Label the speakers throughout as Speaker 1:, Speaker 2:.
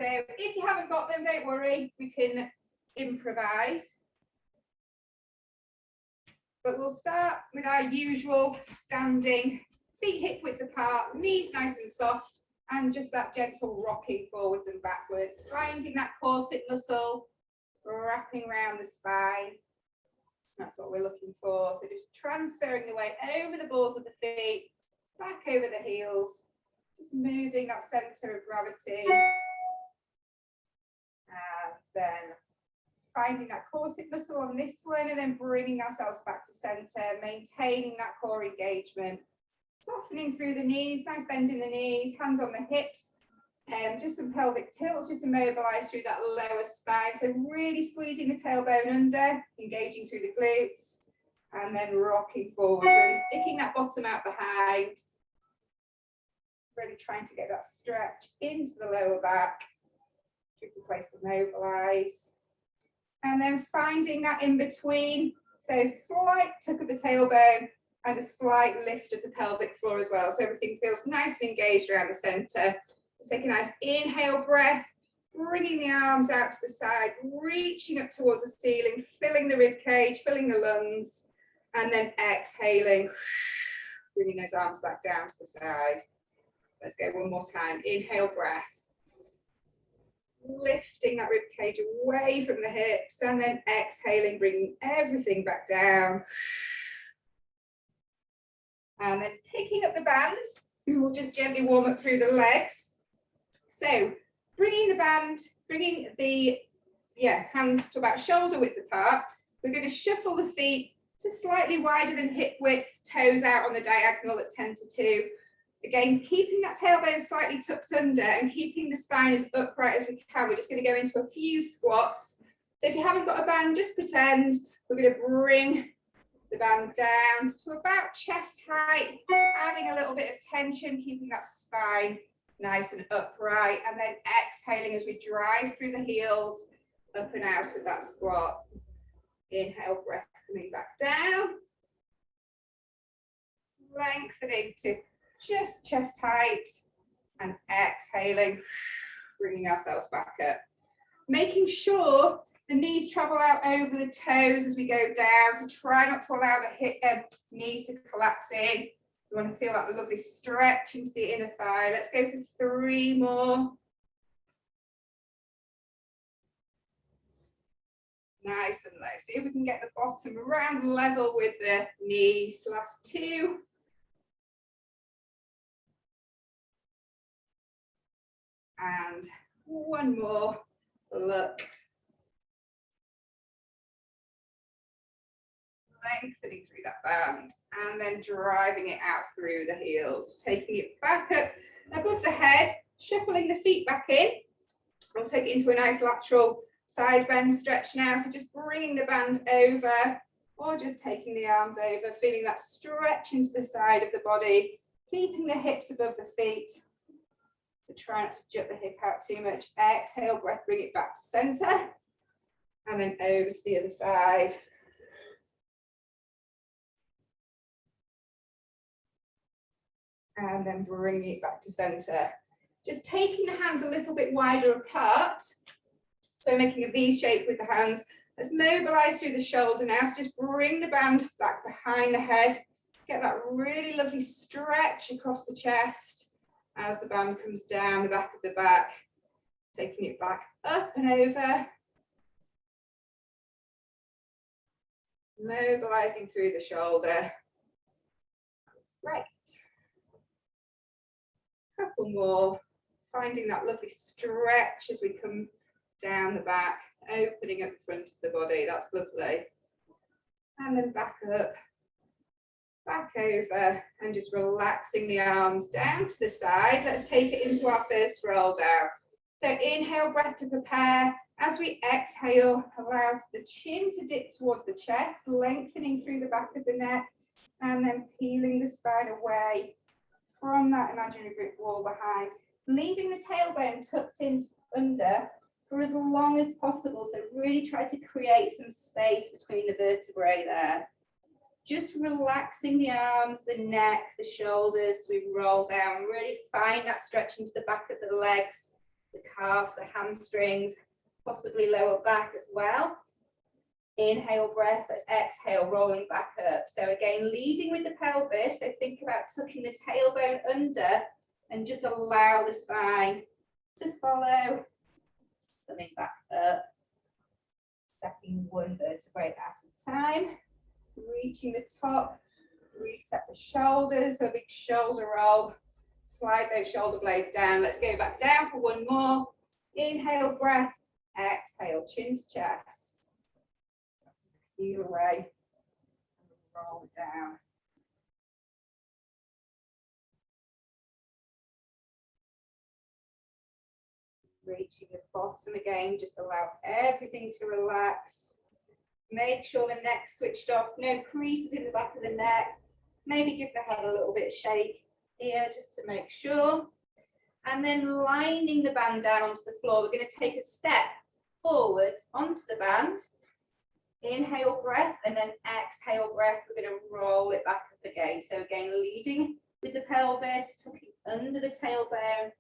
Speaker 1: So if you haven't got them, don't worry, we can improvise. But we'll start with our usual standing, feet hip width apart, knees nice and soft, and just that gentle rocking forwards and backwards, finding that corset muscle, wrapping around the spine. That's what we're looking for. So just transferring the weight over the balls of the feet, back over the heels, just moving that center of gravity. And then finding that corset muscle on this one, and then bringing ourselves back to center, maintaining that core engagement, softening through the knees, nice bend in the knees, hands on the hips, and just some pelvic tilts just to mobilize through that lower spine. So really squeezing the tailbone under, engaging through the glutes, and then rocking forward, really sticking that bottom out behind, really trying to get that stretch into the lower back. Tricky place to mobilize. And then finding that in between, so slight tuck of the tailbone and a slight lift of the pelvic floor as well. So everything feels nice and engaged around the center. Let's take a nice inhale breath, bringing the arms out to the side, reaching up towards the ceiling, filling the rib cage, filling the lungs, and then exhaling, bringing those arms back down to the side. Let's go one more time. Inhale breath. Lifting that rib cage away from the hips, and then exhaling, bringing everything back down. And then picking up the bands, we'll just gently warm up through the legs. So bringing the band, bringing the hands to about shoulder width apart. We're going to shuffle the feet to slightly wider than hip width, toes out on the diagonal at 10 to 2. Again, keeping that tailbone slightly tucked under and keeping the spine as upright as we can. We're just going to go into a few squats. So if you haven't got a band, just pretend. We're going to bring the band down to about chest height, adding a little bit of tension, keeping that spine nice and upright, and then exhaling as we drive through the heels up and out of that squat. Inhale, breath coming back down. Lengthening to just chest height, and exhaling, bringing ourselves back up. Making sure the knees travel out over the toes as we go down, so try not to allow the knees to collapse in. We want to feel that lovely stretch into the inner thigh. Let's go for 3 more. Nice and low. See if we can get the bottom around level with the knees. Last 2. And 1 more. Look. Lengthening through that band, and then driving it out through the heels, taking it back up above the head, shuffling the feet back in. We'll take it into a nice lateral side bend stretch now. So just bringing the band over, or just taking the arms over, feeling that stretch into the side of the body, keeping the hips above the feet. So try not to jut the hip out too much. Exhale, breath, bring it back to center, and then over to the other side. And then bring it back to center. Just taking the hands a little bit wider apart. So making a V shape with the hands. Let's mobilize through the shoulder now. So just bring the band back behind the head. Get that really lovely stretch across the chest as the band comes down the back of the back. Taking it back up and over. Mobilizing through the shoulder. That's great. Couple more, finding that lovely stretch as we come down the back, opening up the front of the body. That's lovely. And then back up, back over, and just relaxing the arms down to the side. Let's take it into our first roll down. So inhale, breath to prepare. As we exhale, allow the chin to dip towards the chest, lengthening through the back of the neck, and then peeling the spine away from that imaginary brick wall behind, leaving the tailbone tucked in under for as long as possible. So really try to create some space between the vertebrae there. Just relaxing the arms, the neck, the shoulders. We roll down, really find that stretch into the back of the legs, the calves, the hamstrings, possibly lower back as well. Inhale breath, let's exhale, rolling back up. So again, leading with the pelvis. So think about tucking the tailbone under and just allow the spine to follow. Coming back up. Stepping one vertebrae at a time. Reaching the top. Reset the shoulders. So a big shoulder roll. Slide those shoulder blades down. Let's go back down for one more. Inhale breath. Exhale, chin to chest. Heel away. Roll it down. Reaching the bottom again, just allow everything to relax. Make sure the neck's switched off, no creases in the back of the neck. Maybe give the head a little bit of shake here just to make sure. And then lining the band down onto the floor, we're going to take a step forwards onto the band. Inhale breath and then exhale breath. We're going to roll it back up again. So again, leading with the pelvis, tucking under the tailbone,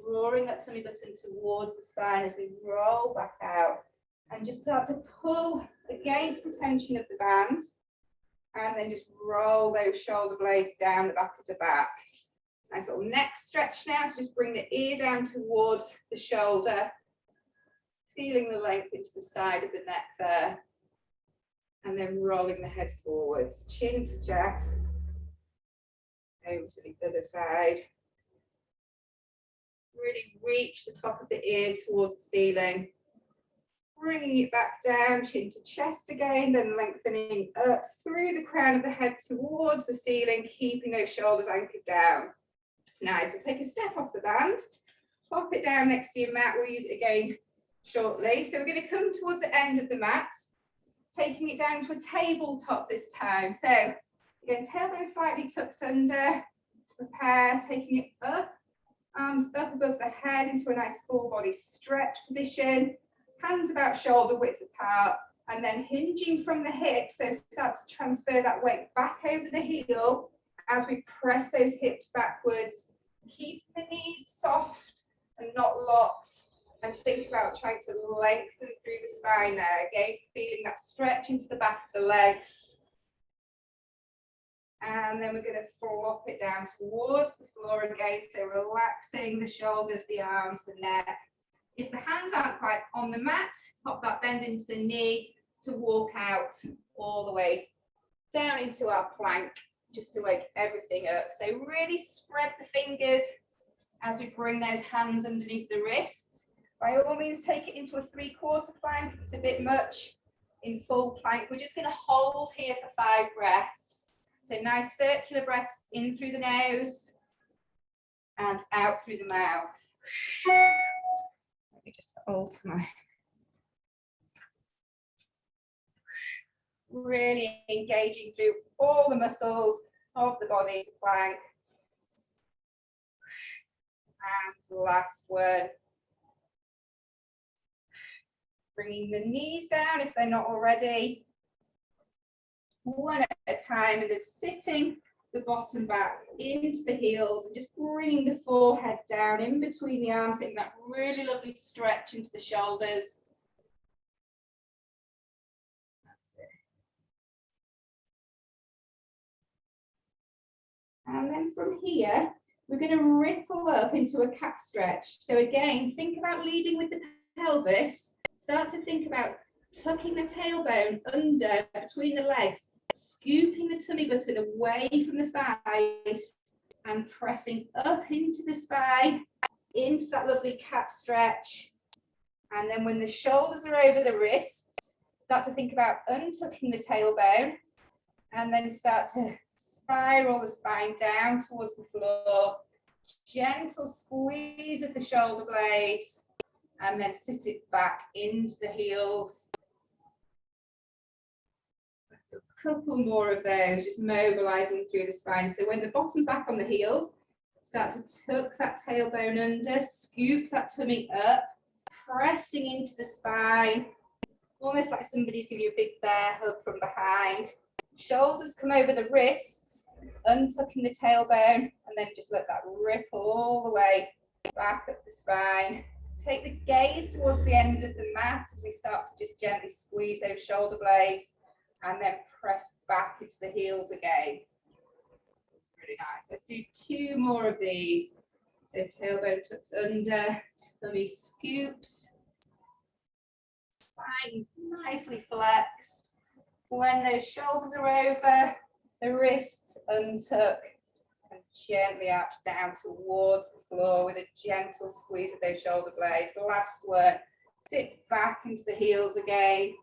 Speaker 1: drawing that tummy button towards the spine as we roll back out, and just start to pull against the tension of the band, and then just roll those shoulder blades down the back of the back. Nice little neck stretch now, so just bring the ear down towards the shoulder, feeling the length into the side of the neck there, and then rolling the head forwards, chin to chest, over to the other side. Really reach the top of the ear towards the ceiling. Bringing it back down, chin to chest again, then lengthening up through the crown of the head towards the ceiling, keeping those shoulders anchored down. Nice, we'll take a step off the band, pop it down next to your mat. We'll use it again shortly. So we're going to come towards the end of the mat, taking it down to a tabletop this time. So again, tailbone slightly tucked under to prepare, taking it up. Arms up above the head into a nice full body stretch position, hands about shoulder width apart, and then hinging from the hips, so start to transfer that weight back over the heel as we press those hips backwards. Keep the knees soft and not locked, and think about trying to lengthen through the spine there. Again, feeling that stretch into the back of the legs. And then we're going to flop it down towards the floor again. So relaxing the shoulders, the arms, the neck. If the hands aren't quite on the mat, pop that bend into the knee to walk out all the way down into our plank, just to wake everything up. So really spread the fingers as we bring those hands underneath the wrists. By all means, take it into a 3/4 plank. It's a bit much in full plank. We're just going to hold here for 5 breaths. So nice circular breaths in through the nose and out through the mouth. Let me just alter my. Really engaging through all the muscles of the body to plank. And last one. Bringing the knees down if they're not already. One at a time, and then sitting the bottom back into the heels and just bringing the forehead down in between the arms, getting that really lovely stretch into the shoulders. That's it. And then from here, we're going to ripple up into a cat stretch. So again, think about leading with the pelvis. Start to think about tucking the tailbone under between the legs, scooping the tummy button away from the thighs and pressing up into the spine, into that lovely cat stretch. And then when the shoulders are over the wrists, start to think about untucking the tailbone and then start to spiral the spine down towards the floor. Gentle squeeze of the shoulder blades and then sit it back into the heels. A couple more of those, just mobilizing through the spine. So when the bottom's back on the heels, start to tuck that tailbone under, scoop that tummy up, pressing into the spine, almost like somebody's giving you a big bear hug from behind. Shoulders come over the wrists, untucking the tailbone, and then just let that ripple all the way back up the spine, take the gaze towards the end of the mat as we start to just gently squeeze those shoulder blades and then press back into the heels again. Really nice. Let's do 2 more of these. So tailbone tucks under, tummy scoops. Spine nicely flexed. When those shoulders are over, the wrists untuck and gently arch down towards the floor with a gentle squeeze of those shoulder blades. Last one, sit back into the heels again.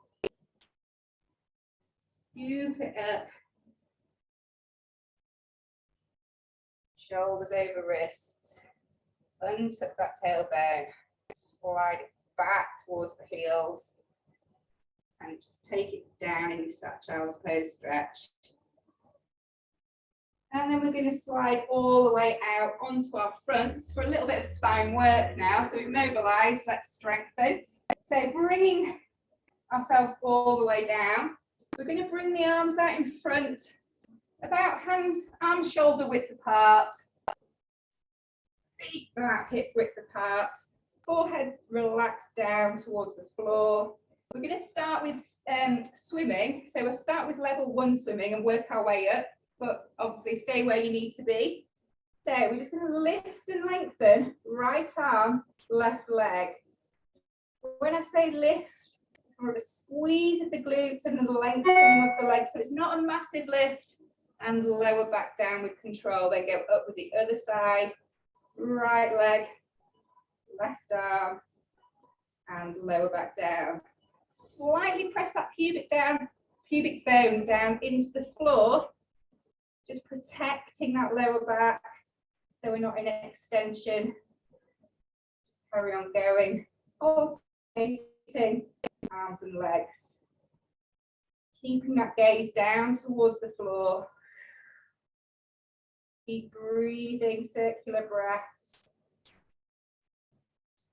Speaker 1: Scoop it up. Shoulders over wrists. Untuck that tailbone. Slide it back towards the heels. And just take it down into that child's pose stretch. And then we're going to slide all the way out onto our fronts for a little bit of spine work now. So we've mobilized, let's strengthen. So bringing ourselves all the way down, we're going to bring the arms out in front, about arms shoulder width apart, feet about hip width apart, forehead relaxed down towards the floor. We're going to start with swimming. So we'll start with level 1 swimming and work our way up, but obviously stay where you need to be. So we're just going to lift and lengthen, right arm, left leg. When I say lift, it's more of a squeeze of the glutes and the lengthening of the legs. So it's not a massive lift, and lower back down with control. Then go up with the other side, right leg, left arm, and lower back down. Slightly press that pubic bone down into the floor, just protecting that lower back so we're not in extension. Just carry on going, alternating arms and legs. Keeping that gaze down towards the floor. Keep breathing circular breaths.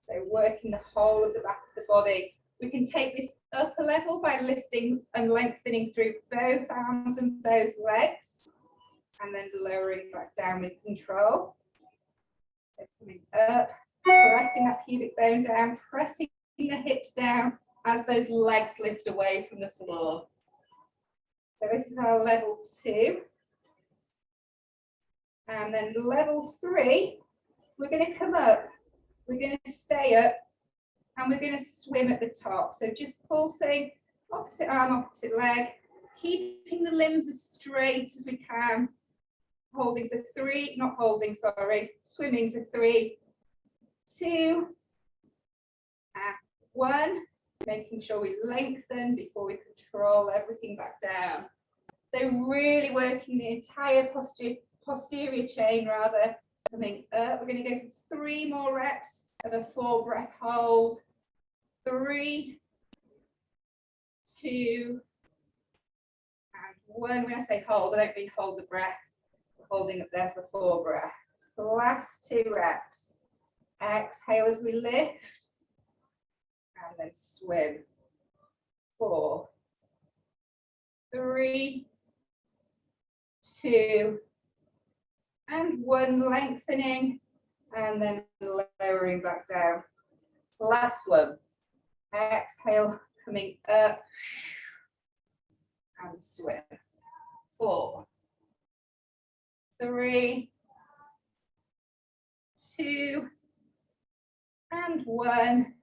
Speaker 1: So working the whole of the back of the body. We can take this up a level by lifting and lengthening through both arms and both legs, and then lowering back down with control. So coming up, pressing that pubic bone down, pressing the hips down as those legs lift away from the floor. So this is our level 2. And then level 3, we're going to come up, we're going to stay up, and we're going to swim at the top. So just pulsing, opposite arm, opposite leg, keeping the limbs as straight as we can. Holding for 3, not holding, sorry, swimming for 3, 2, and 1. Making sure we lengthen before we control everything back down. So really working the entire posterior chain rather. Coming up, we're going to go for 3 more reps of a 4 breath hold. 3, 2, and 1. When I say hold, I don't mean hold the breath. We're holding up there for 4 breaths. So last 2 reps. Exhale as we lift, and then swim. 4, 3, 2, and 1. Lengthening, and then lowering back down. Last one. Exhale, coming up, and swim. 4, 3, 2, and 1,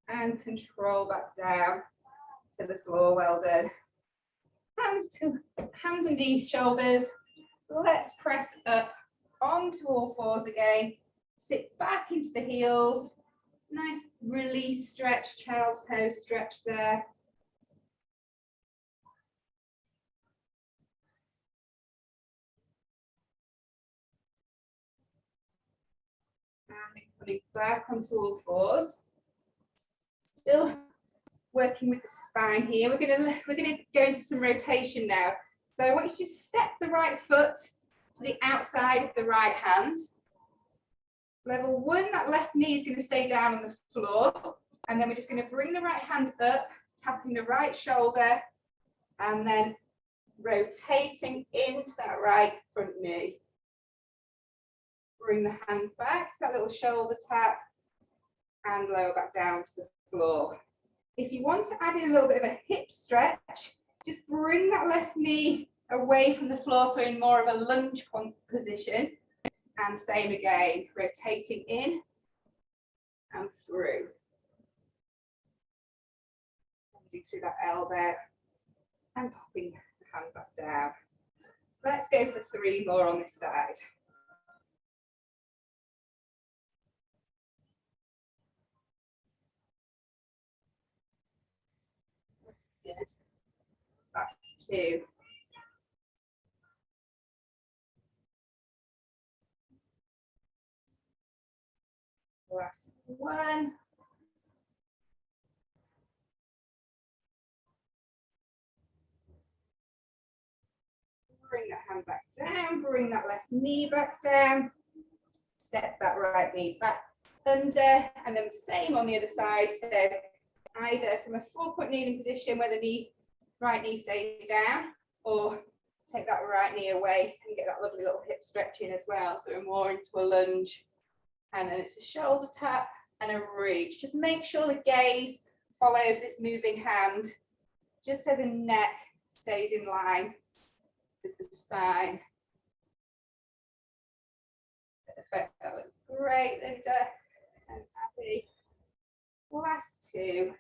Speaker 1: and control back down to the floor. Well done. Hands and knees, shoulders. Let's press up onto all 4s again. Sit back into the heels. Nice release stretch, child's pose stretch there. And coming back onto all 4s. Still working with the spine here. We're gonna go into some rotation now. So I want you to step the right foot to the outside of the right hand. Level 1, that left knee is going to stay down on the floor. And then we're just going to bring the right hand up, tapping the right shoulder, and then rotating into that right front knee. Bring the hand back, that little shoulder tap, and lower back down to the floor. If you want to add in a little bit of a hip stretch, just bring that left knee away from the floor, so in more of a lunge position. And same again, rotating in and through. Through that elbow and popping the hand back down. Let's go for 3 more on this side. That's good. That's 2. Last 1. Bring that hand back down, bring that left knee back down, step that right knee back under, and then same on the other side. So either from a 4-point kneeling position where the right knee stays down, or take that right knee away and get that lovely little hip stretch in as well. So we're more into a lunge, and then it's a shoulder tap and a reach. Just make sure the gaze follows this moving hand, just so the neck stays in line with the spine. Perfect, that looks great, Linda and Abby. Last 2.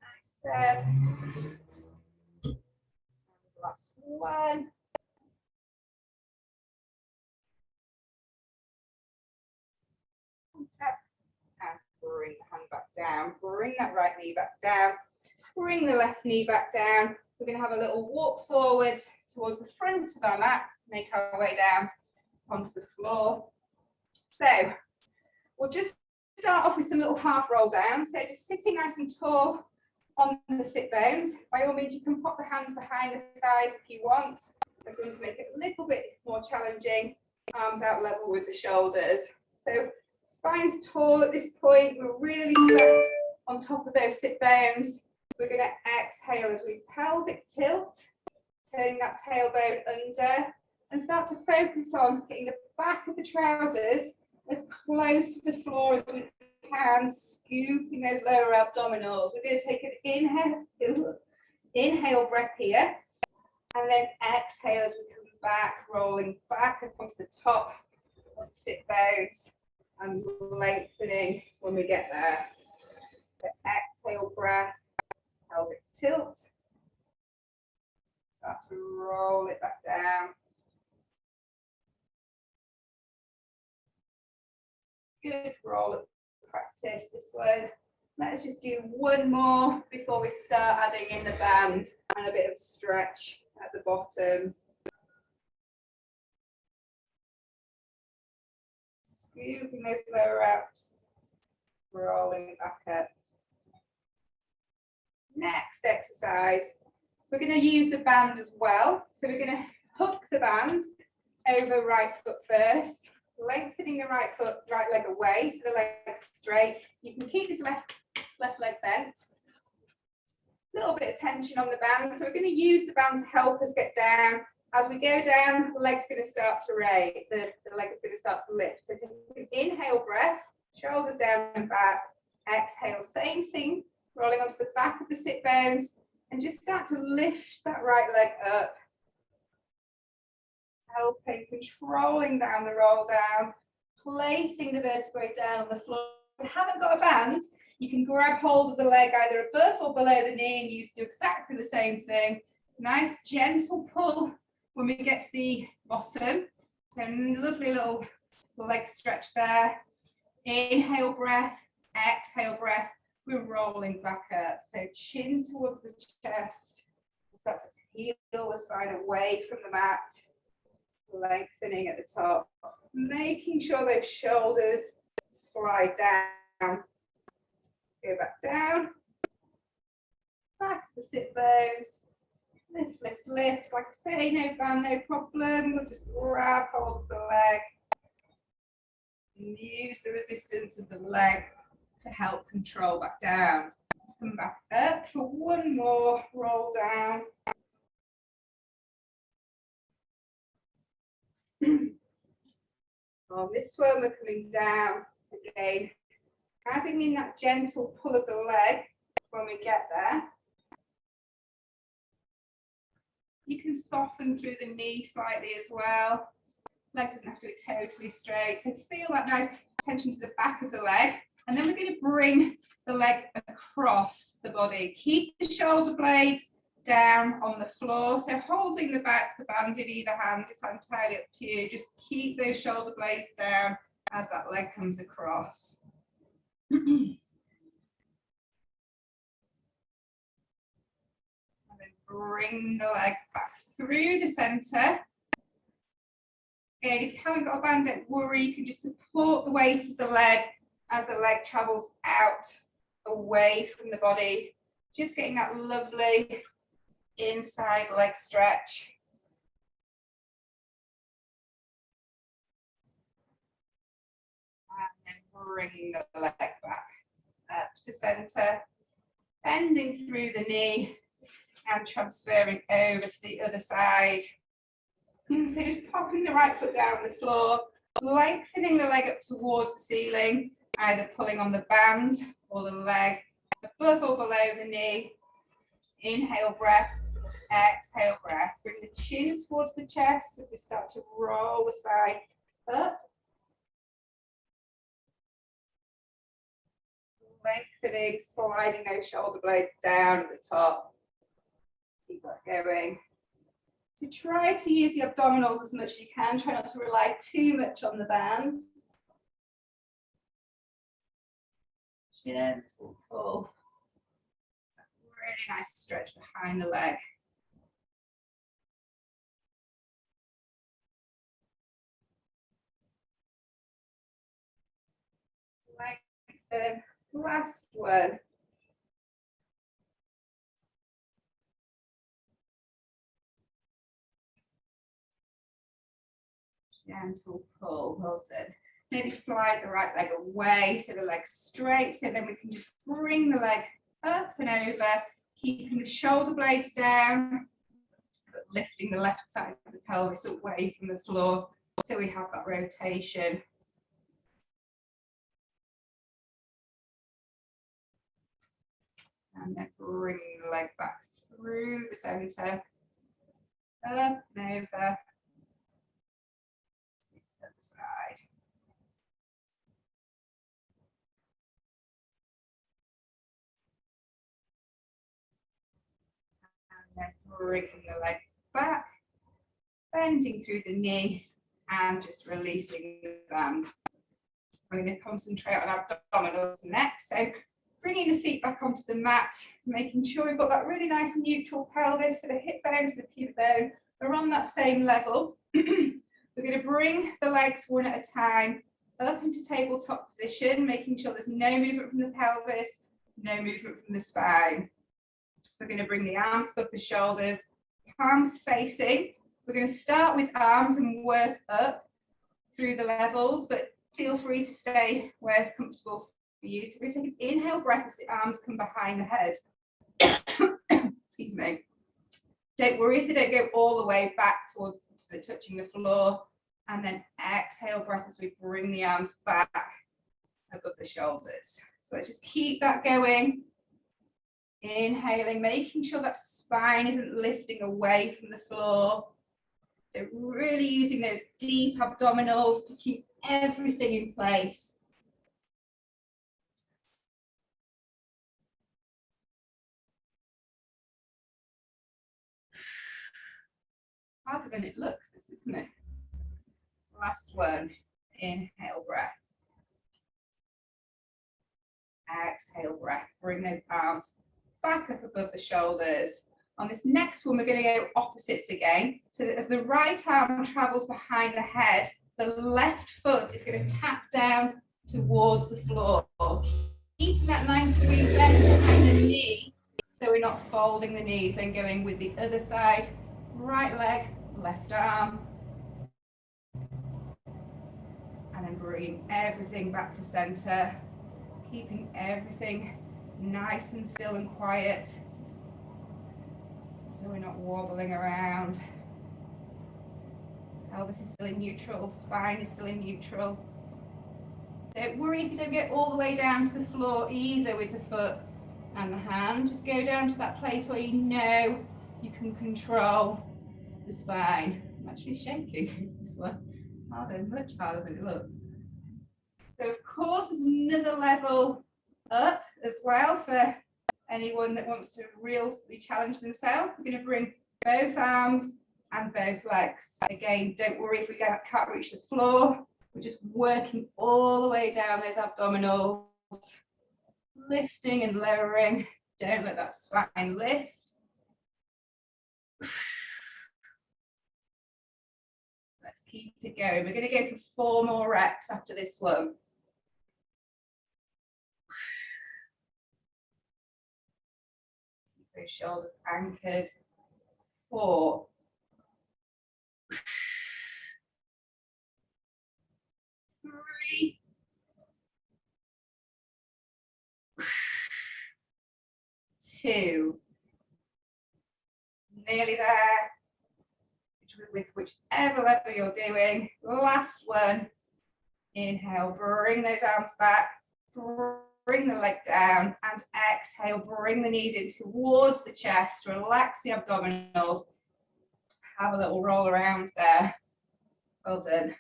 Speaker 1: Nice. Last 1. Tap and bring the hand back down. Bring that right knee back down. Bring the left knee back down. We're going to have a little walk forwards towards the front of our mat. Make our way down onto the floor. So we'll just start off with some little half roll down. So just sitting nice and tall on the sit bones. By all means, you can pop the hands behind the thighs if you want. I'm going to make it a little bit more challenging. Arms out level with the shoulders. So spine's tall at this point. We're really sat on top of those sit bones. We're going to exhale as we pelvic tilt, turning that tailbone under, and start to focus on getting the back of the trousers as close to the floor as we can, scooping those lower abdominals. We're going to take an inhale breath here, and then exhale as we come back, rolling back up onto the top of the sit bones and lengthening when we get there. So exhale breath, pelvic tilt. Start to roll it back down. Good roll up practice, this one. Let's just do 1 more before we start adding in the band and a bit of stretch at the bottom. Scooping those lower abs, rolling it back up. Next exercise, we're going to use the band as well. So we're going to hook the band over right foot first, lengthening the right leg away so the leg's straight. You can keep this left leg bent. A little bit of tension on the band. So we're going to use the band to help us get down. As we go down, the leg's going to start to raise. The leg is going to start to lift. So take an inhale breath, shoulders down and back. Exhale, same thing, rolling onto the back of the sit bones, and just start to lift that right leg up. Helping, controlling down the roll down, placing the vertebrae down on the floor. If you haven't got a band, you can grab hold of the leg either above or below the knee and you do exactly the same thing. Nice gentle pull when we get to the bottom. So lovely little leg stretch there. Inhale breath, exhale breath. We're rolling back up. So chin towards the chest. Start to peel the spine away from the mat. Lengthening at the top, making sure those shoulders slide down. Let's go back down, back to the sit bones, lift, lift, lift. Like I say, no band, no problem. We'll just grab hold of the leg and use the resistance of the leg to help control back down. Let's come back up for 1 more roll down. On this one, we're coming down again, adding in that gentle pull of the leg when we get there. You can soften through the knee slightly as well. Leg doesn't have to be totally straight. So feel that nice tension to the back of the leg. And then we're going to bring the leg across the body. Keep the shoulder blades down on the floor. So holding the band in either hand, it's entirely up to you. Just keep those shoulder blades down as that leg comes across. And then bring the leg back through the center. Again, if you haven't got a band, don't worry, you can just support the weight of the leg as the leg travels out away from the body. Just getting that lovely inside leg stretch. And then bringing the leg back up to center, bending through the knee and transferring over to the other side. So just popping the right foot down on the floor, lengthening the leg up towards the ceiling, either pulling on the band or the leg above or below the knee. Inhale breath, exhale breath. Bring the chin towards the chest as we start to roll the spine up. Lengthening, sliding those shoulder blades down at the top. Keep that going. So try to use the abdominals as much as you can. Try not to rely too much on the band. Gentle pull. Really nice stretch behind the leg. Lengthen. Last one. Gentle pull, well done. Maybe slide the right leg away so the leg's straight. So then we can just bring the leg up and over, keeping the shoulder blades down, but lifting the left side of the pelvis away from the floor so we have that rotation. And then bringing the leg back through the center, up and over. Side. And then bringing the leg back, bending through the knee and just releasing the band. I'm going to concentrate on abdominals next. So bringing the feet back onto the mat, making sure we've got that really nice neutral pelvis, so the hip bones and the pubic bone are on that same level. We're going to bring the legs one at a time up into tabletop position, making sure there's no movement from the pelvis, no movement from the spine. We're going to bring the arms above the shoulders, palms facing. We're going to start with arms and work up through the levels, but feel free to stay where it's comfortable for you. So we're going to take an inhale breath as the arms come behind the head. Excuse me. Don't worry if they don't go all the way back towards the touching the floor. And then exhale breath as we bring the arms back above the shoulders. So let's just keep that going. Inhaling, making sure that spine isn't lifting away from the floor. So really using those deep abdominals to keep everything in place. Harder than it looks, this, isn't it? Last one. Inhale breath. Exhale breath. Bring those arms back up above the shoulders. On this next one, we're going to go opposites again. So as the right arm travels behind the head, the left foot is going to tap down towards the floor. Keeping that 90-degree bend behind the knee, so we're not folding the knees. Then going with the other side, right leg, left arm. And then bringing everything back to center, keeping everything nice and still and quiet, so we're not wobbling around. Pelvis is still in neutral, spine is still in neutral. Don't worry if you don't get all the way down to the floor either with the foot and the hand. Just go down to that place where you know you can control the spine. I'm actually shaking this one. Harder, much harder than it looks. So of course there's another level up as well for anyone that wants to really challenge themselves. We're going to bring both arms and both legs. Again, don't worry if we can't reach the floor. We're just working all the way down those abdominals, lifting and lowering. Don't let that spine lift. Let's keep it going. We're going to go for 4 more reps after this one. Keep those shoulders anchored. 4. 3. 2. Nearly there. With whichever level you're doing. Last one. Inhale, bring those arms back. Bring the leg down. And exhale, bring the knees in towards the chest. Relax the abdominals. Have a little roll around there. Well done.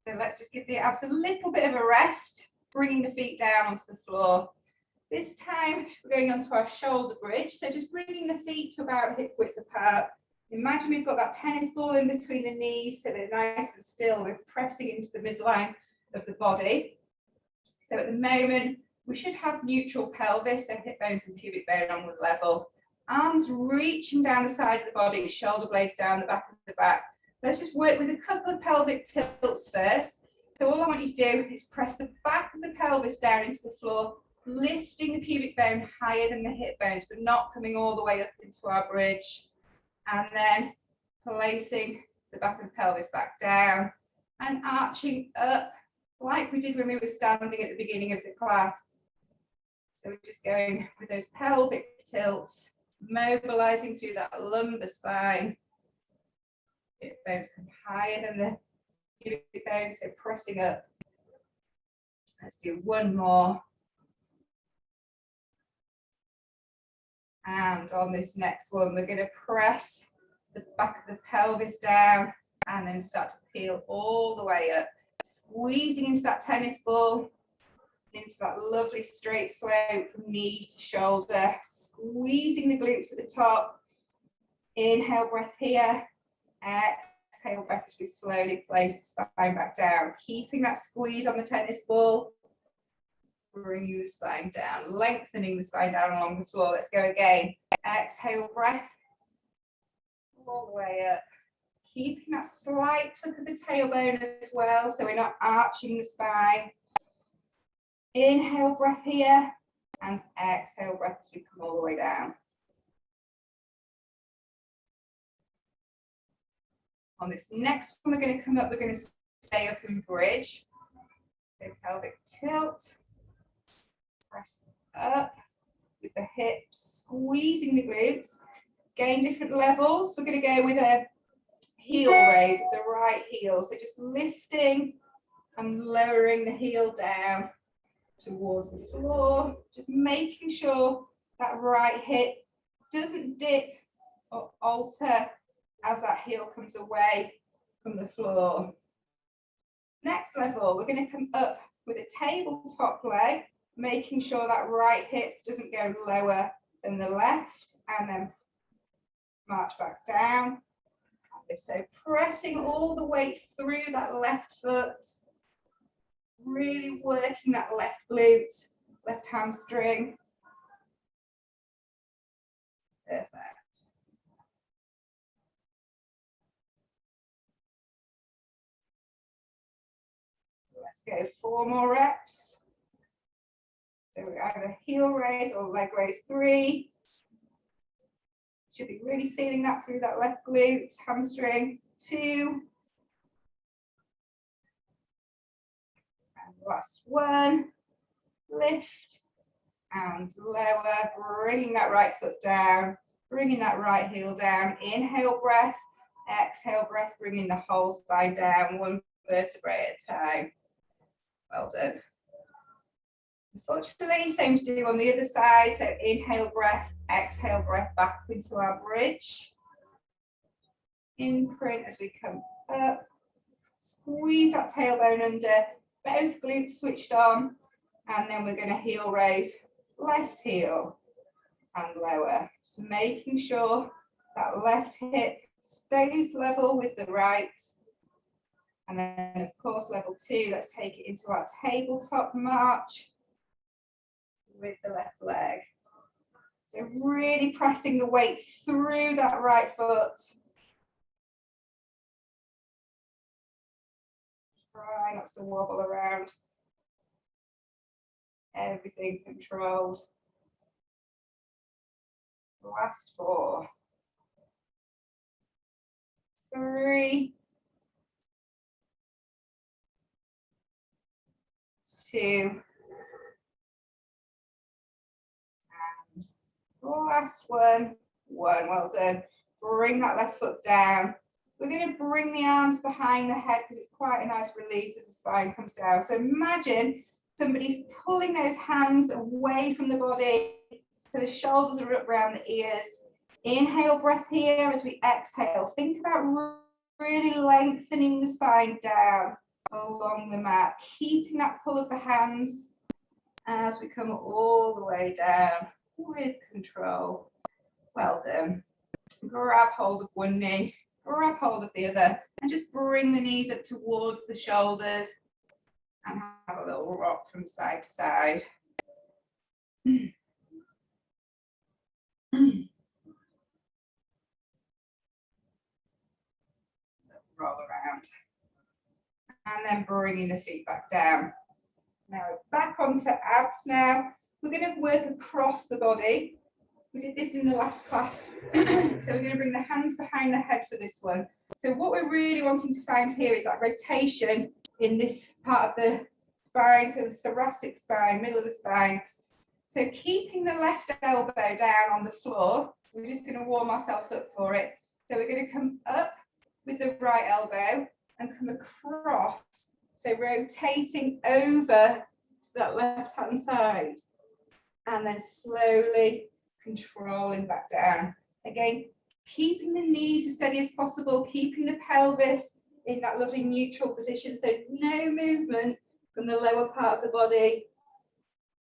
Speaker 1: So let's just give the abs a little bit of a rest, bringing the feet down onto the floor. This time we're going onto our shoulder bridge. So just bringing the feet to about hip width apart. Imagine we've got that tennis ball in between the knees so they're nice and still. We're pressing into the midline of the body. So at the moment, we should have neutral pelvis, so hip bones and pubic bone on one level. Arms reaching down the side of the body, shoulder blades down the back of the back. Let's just work with a couple of pelvic tilts first. So all I want you to do is press the back of the pelvis down into the floor, lifting the pubic bone higher than the hip bones, but not coming all the way up into our bridge. And then placing the back of the pelvis back down and arching up like we did when we were standing at the beginning of the class. So we're just going with those pelvic tilts, mobilizing through that lumbar spine. Hip bones come higher than the pubic bones, so pressing up. Let's do one more. And on this next one, we're going to press the back of the pelvis down and then start to peel all the way up, squeezing into that tennis ball, into that lovely straight slope from knee to shoulder, squeezing the glutes at the top. Inhale, breath here. Exhale, breath as we slowly place the spine back down, keeping that squeeze on the tennis ball. Bringing the spine down, lengthening the spine down along the floor. Let's go again. Exhale, breath. All the way up. Keeping that slight tuck of the tailbone as well, so we're not arching the spine. Inhale, breath here. And exhale, breath as we come all the way down. On this next one, we're going to come up, we're going to stay up in bridge. So pelvic tilt. Press up with the hips, squeezing the glutes. Again, different levels. We're going to go with a heel raise of the right heel. So just lifting and lowering the heel down towards the floor. Just making sure that right hip doesn't dip or alter as that heel comes away from the floor. Next level, we're going to come up with a tabletop leg, making sure that right hip doesn't go lower than the left, and then march back down. So pressing all the way through that left foot, really working that left glute, left hamstring. Perfect. Let's go 4 more reps. So we either heel raise or leg raise 3. Should be really feeling that through that left glute, hamstring. 2. And last one. Lift and lower, bringing that right foot down. Bringing that right heel down, inhale breath, exhale breath, bringing the whole spine down, one vertebrae at a time. Well done. Unfortunately, same to do on the other side. So inhale breath, exhale breath back into our bridge. Imprint as we come up. Squeeze that tailbone under, both glutes switched on. And then we're going to heel raise, left heel and lower. So making sure that left hip stays level with the right. And then of course, level 2, let's take it into our tabletop march with the left leg. So really pressing the weight through that right foot. Try not to wobble around. Everything controlled. Last 4. 3. 2. And last one. Well done. Bring that left foot down. We're going to bring the arms behind the head because it's quite a nice release as the spine comes down. So imagine somebody's pulling those hands away from the body so the shoulders are up around the ears. Inhale breath here as we exhale. Think about really lengthening the spine down along the mat, keeping that pull of the hands as we come all the way down with control. Well done. Grab hold of one knee, grab hold of the other, and just bring the knees up towards the shoulders and have a little rock from side to side. Roll around. And then bringing the feet back down. Now back onto abs now. We're going to work across the body. We did this in the last class. So we're going to bring the hands behind the head for this one. So what we're really wanting to find here is that rotation in this part of the spine, so the thoracic spine, middle of the spine. So keeping the left elbow down on the floor, we're just going to warm ourselves up for it. So we're going to come up with the right elbow and come across. So rotating over to that left hand side and then slowly controlling back down. Again, keeping the knees as steady as possible, keeping the pelvis in that lovely neutral position. So no movement from the lower part of the body.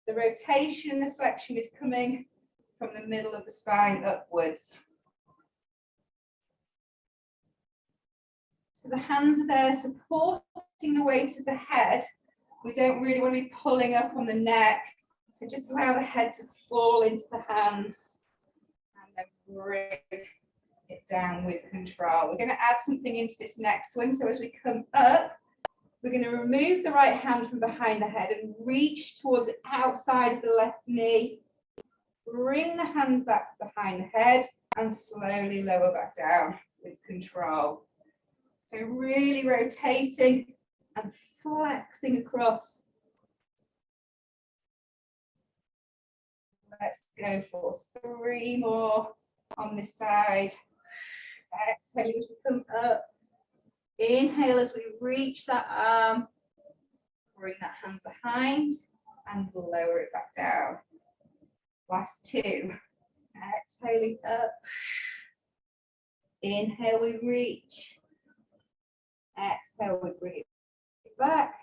Speaker 1: The rotation and the flexion is coming from the middle of the spine upwards. So the hands are there supporting the weight of the head. We don't really want to be pulling up on the neck. So just allow the head to fall into the hands and then bring it down with control. We're going to add something into this next one. So as we come up, we're going to remove the right hand from behind the head and reach towards the outside of the left knee. Bring the hand back behind the head and slowly lower back down with control. So really rotating and flexing across. Let's go for 3 more on this side. Exhaling as we come up. Inhale as we reach that arm. Bring that hand behind and lower it back down. Last 2. Exhaling up. Inhale, we reach. Exhale, we bring it back.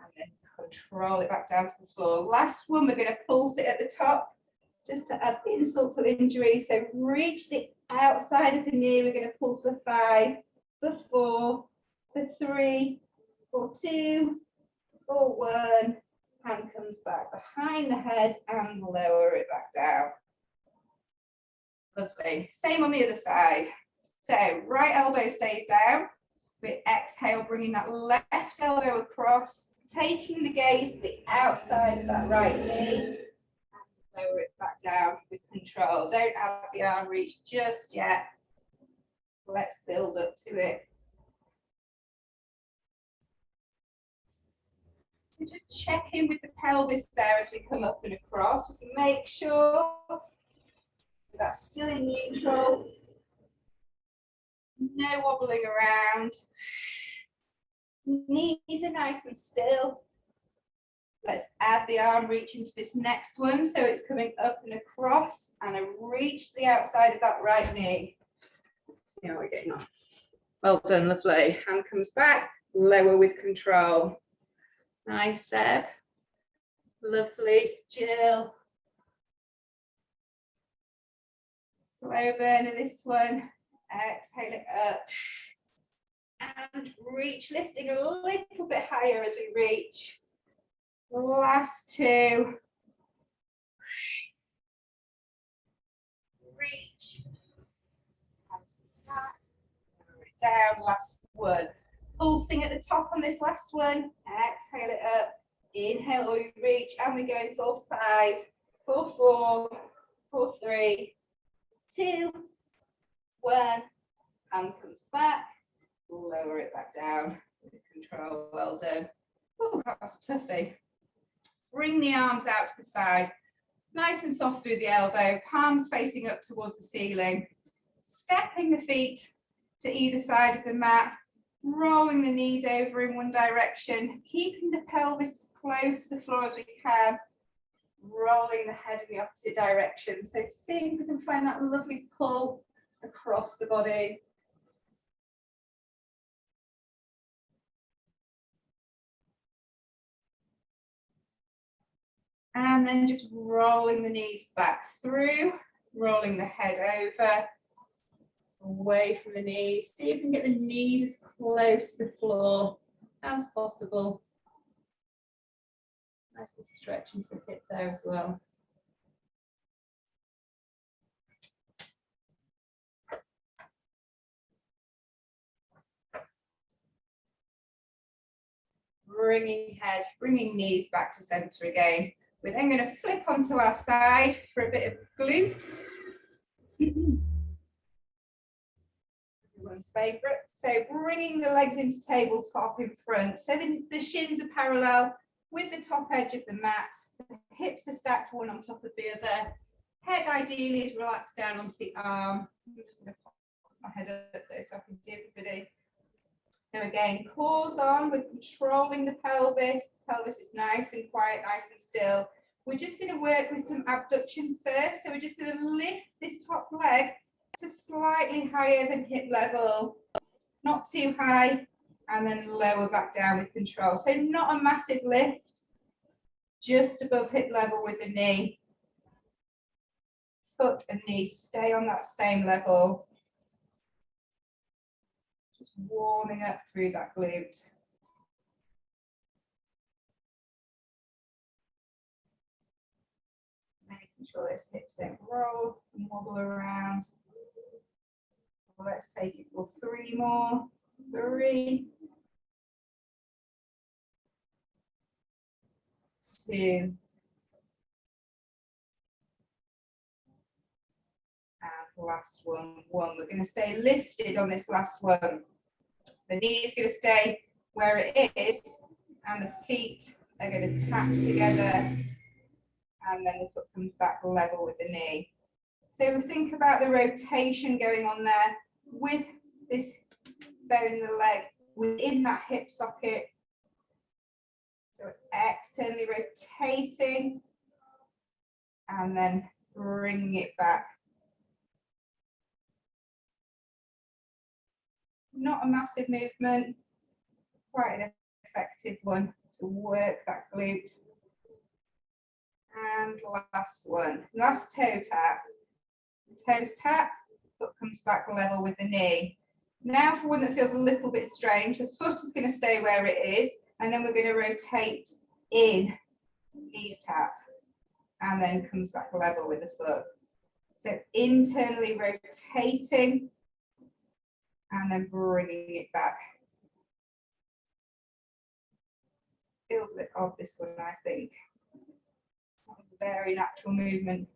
Speaker 1: And then control it back down to the floor. Last one, we're going to pulse it at the top just to add insult to injury. So reach the outside of the knee. We're going to pulse for 5, for 4, for 3, for 2, for 1. Hand comes back behind the head and lower it back down. Lovely. Same on the other side. So right elbow stays down. We exhale, bringing that left elbow across, taking the gaze to the outside of that right knee, and lower it back down with control. Don't have the arm reach just yet. Let's build up to it. So just check in with the pelvis there as we come up and across. Just make sure That's still in neutral. No wobbling around. Knees are nice and still. Let's add the arm reach into this next one. So it's coming up and across, and a reach to the outside of that right knee. Let's see how we're getting on. Well done, lovely. Hand comes back, lower with control. Nice, Seb. Lovely, Jill. Slow burn of this one. Exhale it up. And reach, lifting a little bit higher as we reach. Last two. Reach. And back. Down, last one. Pulsing at the top on this last one. Exhale it up. Inhale, we reach, and we go for 5, for 4, for 3, 2, 1. Hand comes back. Lower it back down with control. Well done. Oh, that was a toughie. Bring the arms out to the side. Nice and soft through the elbow. Palms facing up towards the ceiling. Stepping the feet to either side of the mat. Rolling the knees over in one direction. Keeping the pelvis as close to the floor as we can. Rolling the head in the opposite direction. So see if we can find that lovely pull across the body. And then just rolling the knees back through, rolling the head over, away from the knees. See if you can get the knees as close to the floor as possible. Nice little stretch into the hip there as well. Bringing head, bringing knees back to center again. We're then going to flip onto our side for a bit of glutes. Everyone's favourite. So bringing the legs into tabletop in front. So the shins are parallel with the top edge of the mat. The hips are stacked one on top of the other. Head ideally is relaxed down onto the arm. I'm just going to pop my head up there so I can see everybody. So again, pause on, we're controlling the pelvis. The pelvis is nice and quiet, nice and still. We're just going to work with some abduction first. So we're just going to lift this top leg to slightly higher than hip level, not too high, and then lower back down with control. So not a massive lift, just above hip level with the knee. Foot and knee stay on that same level. Just warming up through that glute. Making sure those hips don't roll and wobble around. Let's take it for 3 more. 3, 2, and last one. We're going to stay lifted on this last one. The knee is going to stay where it is, and the feet are going to tap together, and then the foot comes back level with the knee. So we think about the rotation going on there with this bone in the leg within that hip socket. So externally rotating and then bringing it back. Not a massive movement, quite an effective one to work that glute. And last one, last toe tap. Toes tap, foot comes back level with the knee. Now for one that feels a little bit strange, the foot is going to stay where it is, and then we're going to rotate in, knees tap, and then comes back level with the foot. So internally rotating, and then bringing it back. Feels a bit odd, this one, I think. Not a very natural movement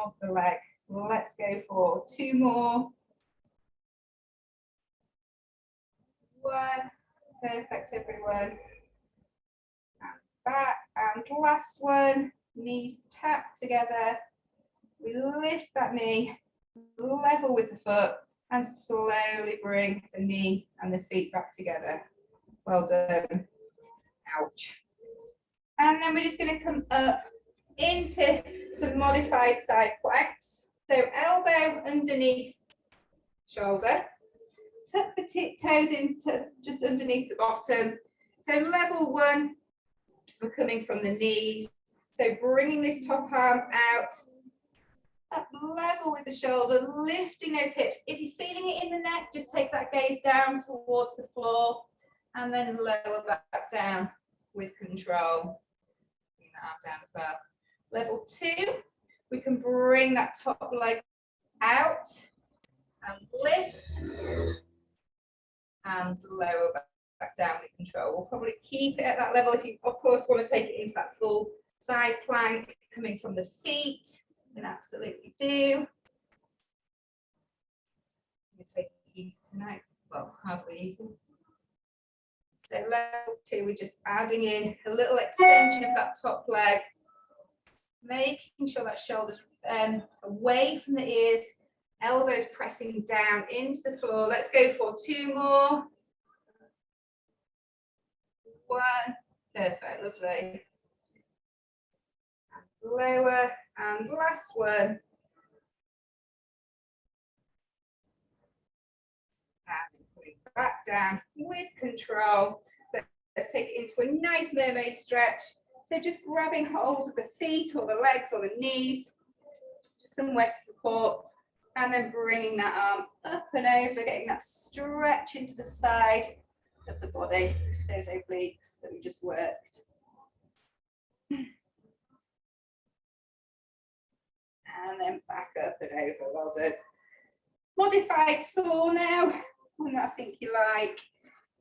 Speaker 1: of the leg. Let's go for 2 more. 1. Perfect, everyone. And back. And last one. Knees tap together. We lift that knee, level with the foot, and slowly bring the knee and the feet back together. Well done. Ouch. And then we're just going to come up into some modified side planks. So elbow underneath shoulder. Tuck the toes into just underneath the bottom. So level one, we're coming from the knees. So bringing this top arm out, up level with the shoulder, lifting those hips. If you're feeling it in the neck, just take that gaze down towards the floor and then lower back down with control. Bring that arm down as well. Level two, we can bring that top leg out and lift and lower back down with control. We'll probably keep it at that level. If you, of course, want to take it into that full side plank coming from the feet, you can absolutely do. I'm going to take it easy tonight. Well, hardly easy. So level two, we're just adding in a little extension of that top leg, making sure that shoulder's away from the ears, elbows pressing down into the floor. Let's go for two more. One, perfect, lovely. And lower, and last one. And putting back down with control. Let's take it into a nice mermaid stretch. So just grabbing hold of the feet or the legs or the knees, just somewhere to support, and then bringing that arm up and over, getting that stretch into the side of the body, to those obliques that we just worked. And then back up and over, well done. Modified saw now, one that I think you like.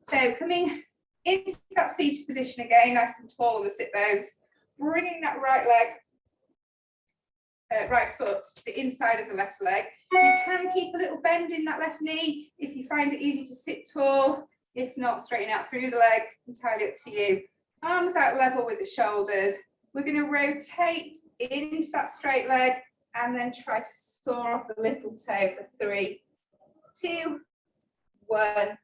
Speaker 1: So coming into that seated position again, nice and tall on the sit bones, bringing that right leg, right foot to the inside of the left leg. You can keep a little bend in that left knee if you find it easy to sit tall. If not, straighten out through the leg, entirely up to you. Arms out level with the shoulders. We're going to rotate into that straight leg and then try to saw off the little toe for 3, 2, 1.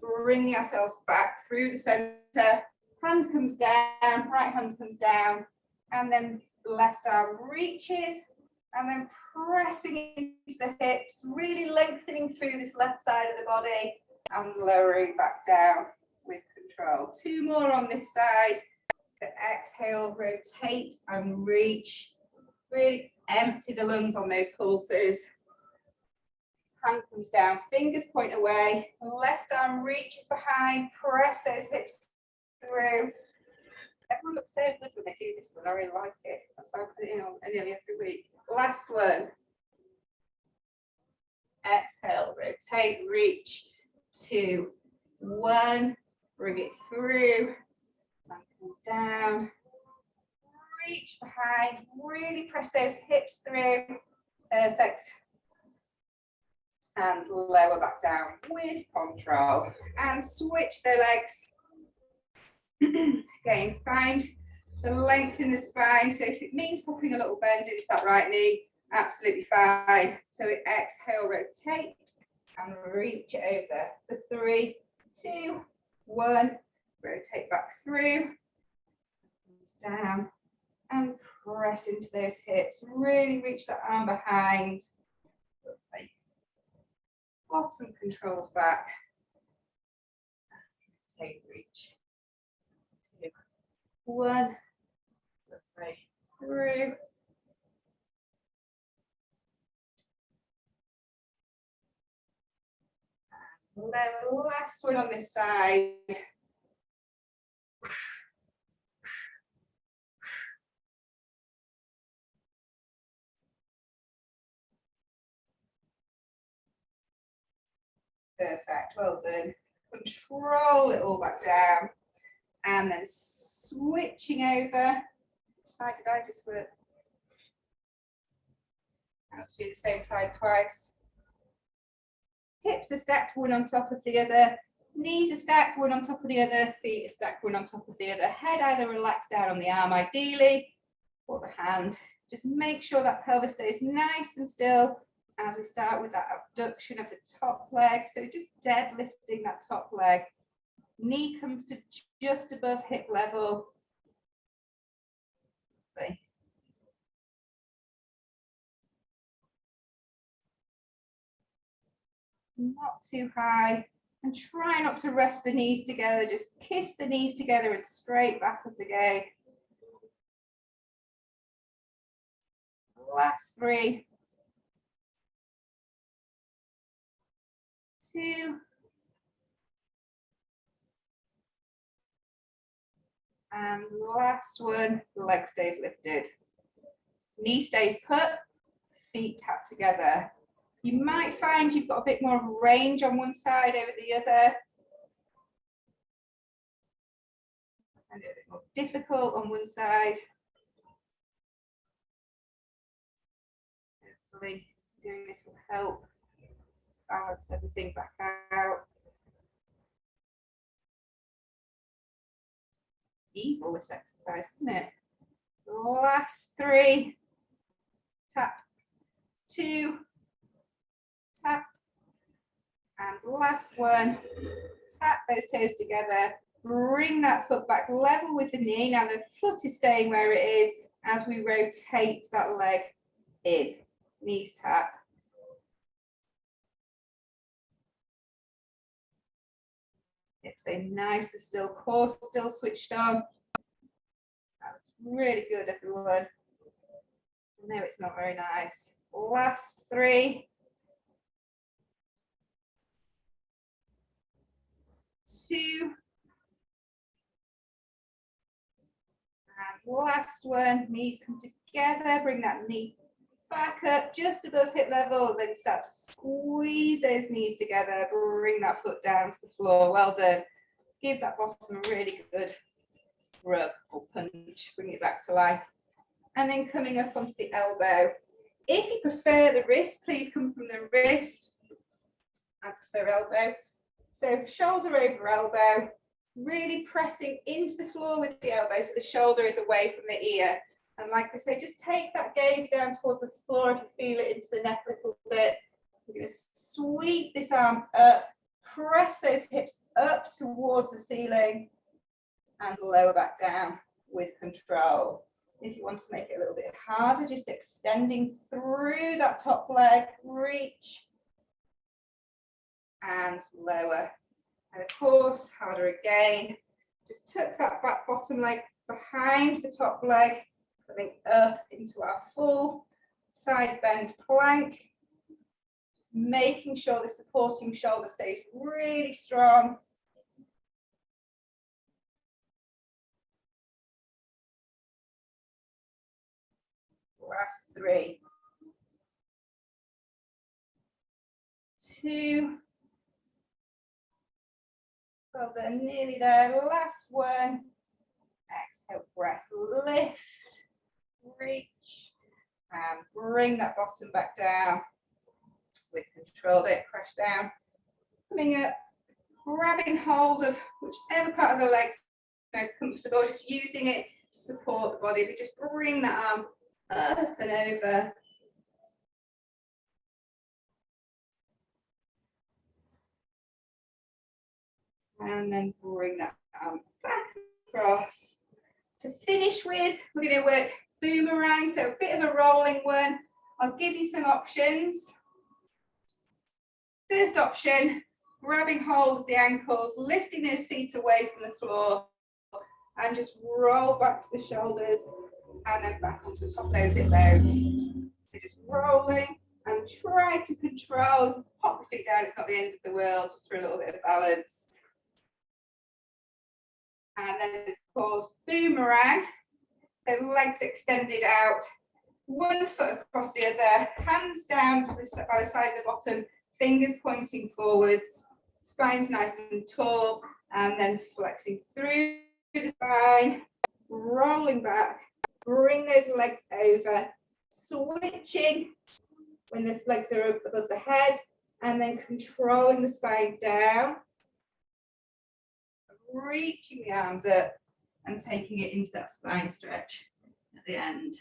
Speaker 1: Bringing ourselves back through the center. Hand comes down, right hand comes down, and then left arm reaches, and then pressing into the hips, really lengthening through this left side of the body, and lowering back down with control. 2 more on this side. So exhale, rotate and reach. Really empty the lungs on those pulses. Hand comes down, fingers point away, left arm reaches behind, press those hips through. Everyone looks so good when they do this one, I really like it. That's why I put it in on nearly every week. Last one. Exhale, rotate, reach. 2, 1, bring it through, and come down, reach behind, really press those hips through, perfect, and lower back down with control, and switch the legs. Again, find the length in the spine, so if it means popping a little bend into that right knee, absolutely fine. So exhale, rotate, and reach it over for 3, 2, 1. Rotate back through, down, and press into those hips. Really reach that arm behind. Lovely. Bottom controls back. Rotate, reach. 2, 1. Lovely. Through. Last one on this side. Perfect, well done. Control it all back down. And then switching over. Which side did I just work? I'll do the same side twice. Hips are stacked one on top of the other. Knees are stacked one on top of the other. Feet are stacked one on top of the other. Head either relaxed down on the arm ideally, or the hand Just make sure that pelvis stays nice and still as we start with that abduction of the top leg. So just deadlifting that top leg. Knee comes to just above hip level. Not too high. And try not to rest the knees together. Just kiss the knees together and straight back up again. Last 3, 2, and last one, the leg stays lifted. Knee stays put, feet tap together. You might find you've got a bit more range on one side over the other. And a bit more difficult on one side. Hopefully doing this will help to balance everything back out. Evil, this exercise, isn't it? Last 3, tap, 2, tap, and last one, tap those toes together, bring that foot back level with the knee. Now the foot is staying where it is as we rotate that leg in, knees tap. Hips stay nice and still, core still switched on. That's really good, everyone. No, it's not very nice. Last 3, 2, and last one. Knees come together, bring that knee back up just above hip level, then start to squeeze those knees together, bring that foot down to the floor. Well done. Give that bottom a really good rub or punch, bring it back to life. And then coming up onto the elbow. If you prefer the wrist, please come from the wrist. I prefer elbow. So shoulder over elbow, really pressing into the floor with the elbow so the shoulder is away from the ear. And like I say, just take that gaze down towards the floor if you feel it into the neck a little bit. We're going to sweep this arm up, press those hips up towards the ceiling and lower back down with control. If you want to make it a little bit harder, just extending through that top leg, reach and lower. And of course, harder again. Just tuck that back bottom leg behind the top leg, coming up into our full side bend plank. Just making sure the supporting shoulder stays really strong. Last 3, 2. Well done, nearly there. Last one. Exhale, breath, lift, reach, and bring that bottom back down with control. Don't crash down. Coming up, grabbing hold of whichever part of the leg is most comfortable, just using it to support the body. If you just bring that arm up and over. And then bring that arm back across. To finish with, we're going to work boomerang, so a bit of a rolling one. I'll give you some options. First option, grabbing hold of the ankles, lifting those feet away from the floor, and just roll back to the shoulders, and then back onto the top of those hip bones. So just rolling, and try to control, pop the feet down, it's not the end of the world, just for a little bit of balance. And then, of course, boomerang. So legs extended out, one foot across the other, hands down by the side of the bottom, fingers pointing forwards, spine's nice and tall, and then flexing through the spine, rolling back, bring those legs over, switching when the legs are above the head, and then controlling the spine down. Reaching the arms up and taking it into that spine stretch at the end.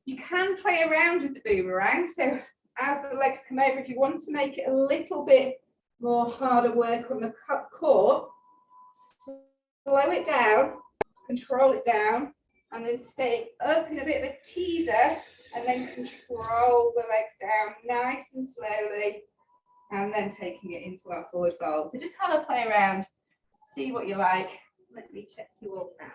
Speaker 1: You can play around with the boomerang. So as the legs come over, if you want to make it a little bit more harder work on the core, slow it down, control it down, and then stay up in a bit of a teaser, and then control the legs down nice and slowly, and then taking it into our forward fold. So just have a play around, see what you like. Let me check you all out.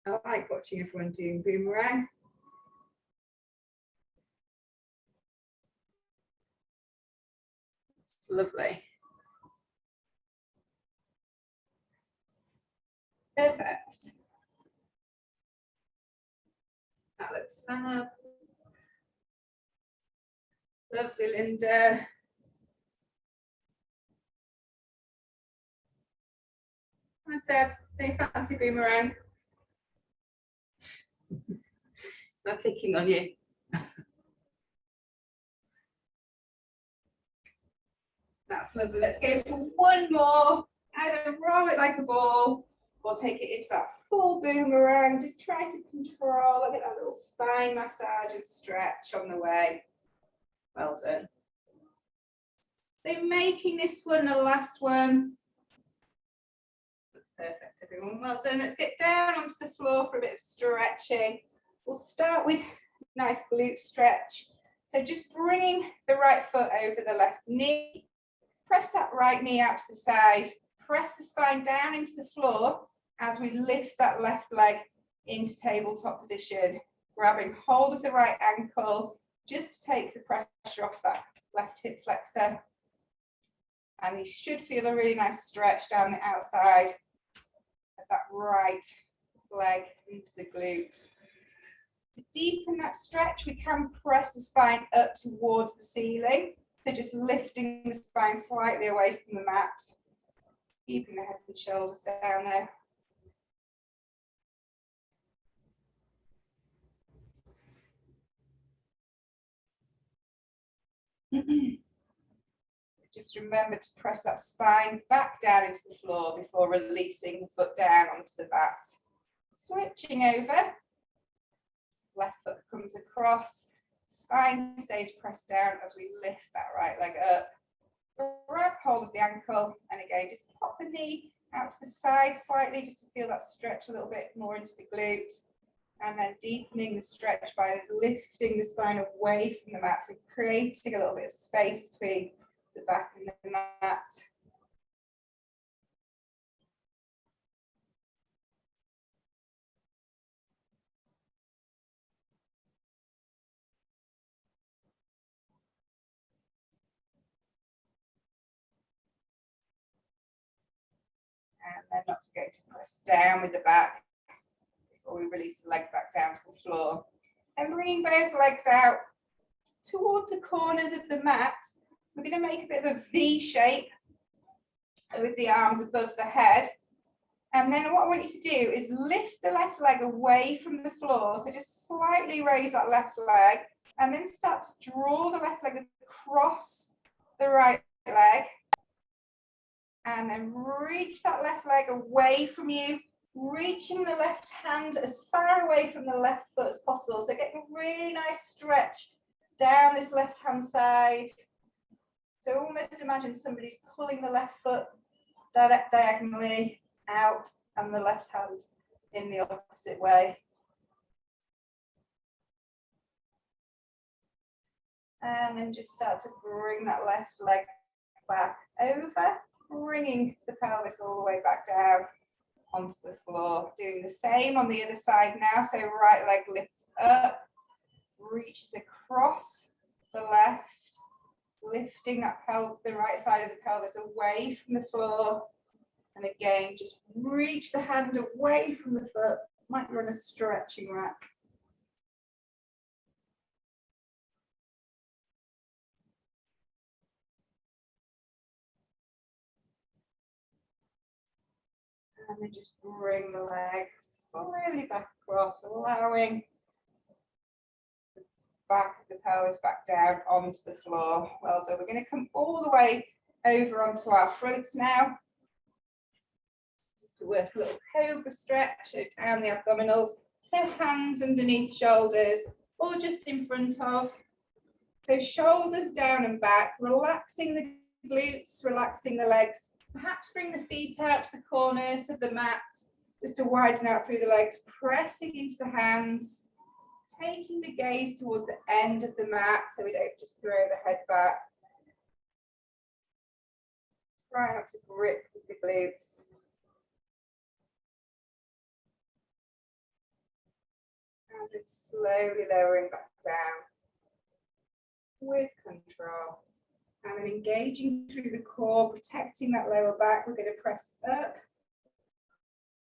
Speaker 1: I like watching everyone doing boomerang. It's lovely. Perfect. That looks fab. Lovely, Linda. Hi, Seb. Do you fancy boomerang? I'm picking on you. That's lovely. Let's go for one more. Either roll it like a ball or take it into that full boomerang. Just try to control, get that little spine massage and stretch on the way. Well done. So making this one the last one. Looks perfect, everyone. Well done. Let's get down onto the floor for a bit of stretching. We'll start with nice glute stretch. So just bringing the right foot over the left knee. Press that right knee out to the side. Press the spine down into the floor as we lift that left leg into tabletop position. Grabbing hold of the right ankle just to take the pressure off that left hip flexor. And you should feel a really nice stretch down the outside of that right leg into the glute. To deepen that stretch, we can press the spine up towards the ceiling. So just lifting the spine slightly away from the mat, keeping the head and shoulders down there. Just remember to press that spine back down into the floor before releasing the foot down onto the mat. Switching over, left foot comes across, spine stays pressed down as we lift that right leg up. Grab hold of the ankle, and again, just pop the knee out to the side slightly just to feel that stretch a little bit more into the glute. And then deepening the stretch by lifting the spine away from the mat, so creating a little bit of space between the back and the mat. And then not forget to press down with the back before we release the leg back down to the floor. And bringing both legs out toward the corners of the mat. We're going to make a bit of a V shape with the arms above the head. And then what I want you to do is lift the left leg away from the floor. So just slightly raise that left leg and then start to draw the left leg across the right leg. And then reach that left leg away from you, reaching the left hand as far away from the left foot as possible. So getting a really nice stretch down this left hand side. So almost imagine somebody's pulling the left foot diagonally out and the left hand in the opposite way. And then just start to bring that left leg back over, bringing the pelvis all the way back down onto the floor. Doing the same on the other side now. So right leg lifts up, reaches across the left, lifting that the right side of the pelvis away from the floor. And again, just reach the hand away from the foot, like you're on a stretching rack. And then just bring the legs slowly back across, allowing the back of the pelvis back down onto the floor. Well done. We're going to come all the way over onto our fronts now. to work a little cobra stretch, so down the abdominals. So hands underneath shoulders or just in front of. So shoulders down and back, relaxing the glutes, relaxing the legs. Perhaps bring the feet out to the corners of the mat, just to widen out through the legs, pressing into the hands, taking the gaze towards the end of the mat so we don't just throw the head back. Try not to grip with the glutes. And then slowly lowering back down with control. And then engaging through the core, protecting that lower back. We're going to press up,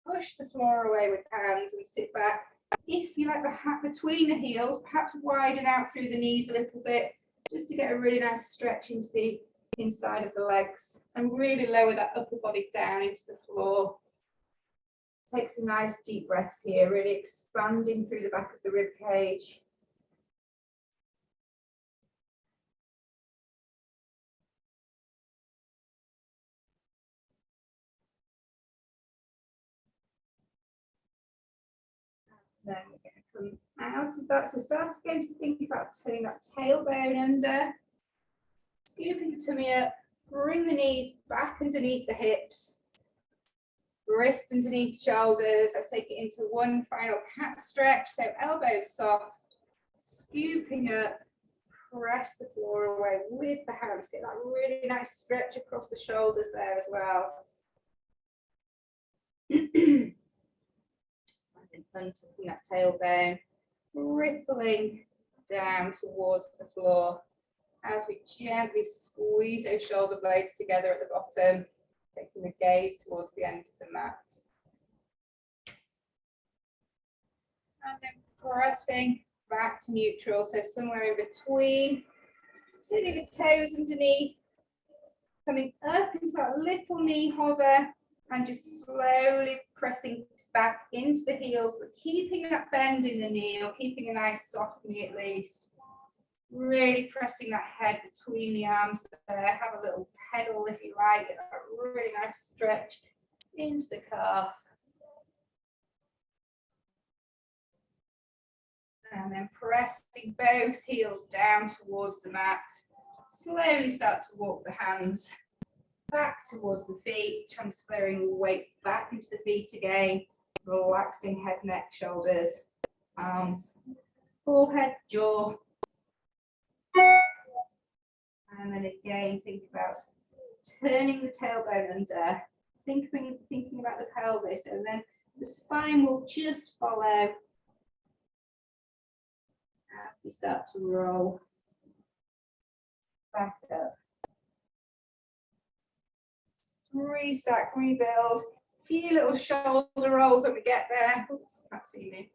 Speaker 1: push the floor away with hands and sit back. If you like the hat between the heels, perhaps widen out through the knees a little bit, just to get a really nice stretch into the inside of the legs, and really lower that upper body down into the floor. Take some nice deep breaths here, really expanding through the back of the rib cage. Then we're going to come out of that. So start again to think about turning that tailbone under, scooping the tummy up, bring the knees back underneath the hips, wrists underneath shoulders. Let's take it into one final cat stretch. So elbows soft, scooping up, press the floor away with the hands. Get that really nice stretch across the shoulders there as well. Untucking that tailbone, rippling down towards the floor as we gently squeeze those shoulder blades together at the bottom, taking the gaze towards the end of the mat. And then pressing back to neutral, so somewhere in between, turning the toes underneath, coming up into that little knee hover, and just slowly pressing back into the heels, but keeping that bend in the knee, or keeping a nice soft knee at least. Really pressing that head between the arms there. Have a little pedal if you like, get that really nice stretch into the calf. And then pressing both heels down towards the mat. Slowly start to walk the hands back towards the feet, transferring weight back into the feet again, relaxing head, neck, shoulders, arms, forehead, jaw. And then again, think about turning the tailbone under, thinking about the pelvis, and then the spine will just follow. As we start to roll back up. Restack, rebuild. A few little shoulder rolls when we get there. Oops, can't see me.